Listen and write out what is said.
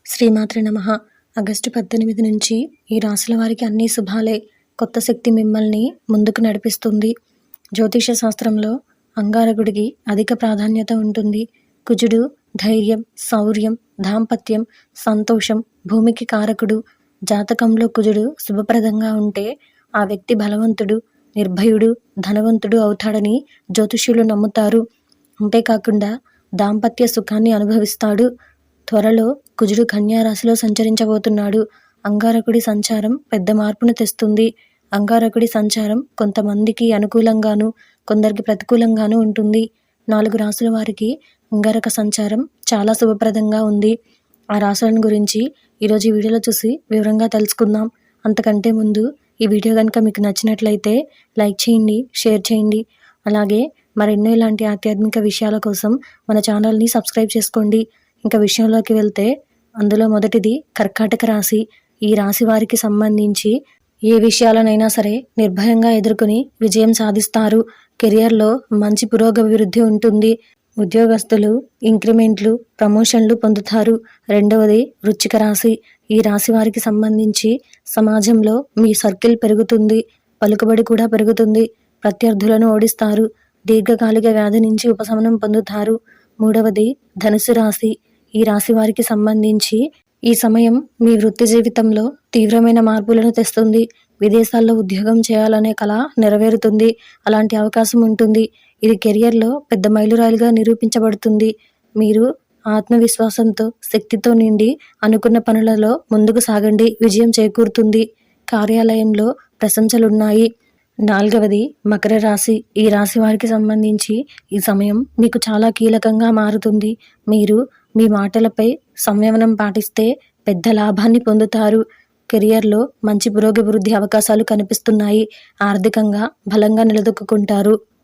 శ్రీమాత్రే నమః. ఆగస్టు 18 నుంచి ఈ రాశుల వారికి అన్ని శుభాలే. కొత్త శక్తి మిమ్మల్ని ముందుకు నడిపిస్తుంది. జ్యోతిష శాస్త్రంలో అంగారకుడికి అధిక ప్రాధాన్యత ఉంటుంది. కుజుడు ధైర్యం, శౌర్యం, దాంపత్యం, సంతోషం, భూమికి కారకుడు. జాతకంలో కుజుడు శుభప్రదంగా ఉంటే ఆ వ్యక్తి బలవంతుడు, నిర్భయుడు, ధనవంతుడు అవుతాడని జ్యోతిష్యులు నమ్ముతారు. అంతేకాకుండా దాంపత్య సుఖాన్ని అనుభవిస్తాడు. త్వరలో కుజుడు కన్యా రాశిలో సంచరించబోతున్నాడు. అంగారకుడి సంచారం పెద్ద మార్పును తెస్తుంది. అంగారకుడి సంచారం కొంతమందికి అనుకూలంగాను, కొందరికి ప్రతికూలంగాను ఉంటుంది. 4 రాశుల వారికి అంగారక సంచారం చాలా శుభప్రదంగా ఉంది. ఆ రాశులను గురించి ఈరోజు ఈ వీడియోలో చూసి వివరంగా తెలుసుకుందాం. అంతకంటే ముందు ఈ వీడియో కనుక మీకు నచ్చినట్లయితే లైక్ చేయండి, షేర్ చేయండి. అలాగే మరెన్నో ఇలాంటి ఆధ్యాత్మిక విషయాల కోసం మన ఛానల్ని సబ్స్క్రైబ్ చేసుకోండి. ఇంకా విషయంలోకి వెళ్తే అందులో మొదటిది కర్కాటక రాశి. ఈ రాశి వారికి సంబంధించి ఏ విషయాలనైనా సరే నిర్భయంగా ఎదుర్కొని విజయం సాధిస్తారు. కెరియర్లో మంచి పురోగభివృద్ధి ఉంటుంది. ఉద్యోగస్తులు ఇంక్రిమెంట్లు, ప్రమోషన్లు పొందుతారు. రెండవది వృశ్చిక రాశి. ఈ రాశి వారికి సంబంధించి సమాజంలో మీ సర్కిల్ పెరుగుతుంది, పలుకుబడి కూడా పెరుగుతుంది. ప్రత్యర్థులను ఓడిస్తారు. దీర్ఘకాలిక వ్యాధి నుంచి ఉపశమనం పొందుతారు. మూడవది ధనుసు రాశి. ఈ రాశి వారికి సంబంధించి ఈ సమయం మీ వృత్తి జీవితంలో తీవ్రమైన మార్పులను తెస్తుంది. విదేశాల్లో ఉద్యోగం చేయాలనే కల నెరవేరుతుంది. అలాంటి అవకాశం ఉంటుంది. ఇది కెరియర్లో పెద్ద మైలురాయిగా నిరూపించబడుతుంది. మీరు ఆత్మవిశ్వాసంతో, శక్తితో నిండి అనుకున్న పనులలో ముందుకు సాగండి. విజయం చేకూరుతుంది. కార్యాలయంలో ప్రశంసలున్నాయి. నాలుగవది మకర రాశి. ఈ రాశి వారికి సంబంధించి ఈ సమయం మీకు చాలా కీలకంగా మారుతుంది. మీరు మీ మాటలపై సంయమనం పాటిస్తే పెద్ద లాభాన్ని పొందుతారు. కెరియర్లో మంచి పురోగభివృద్ధి అవకాశాలు కనిపిస్తున్నాయి. ఆర్థికంగా బలంగా నిలదొక్కుంటారు.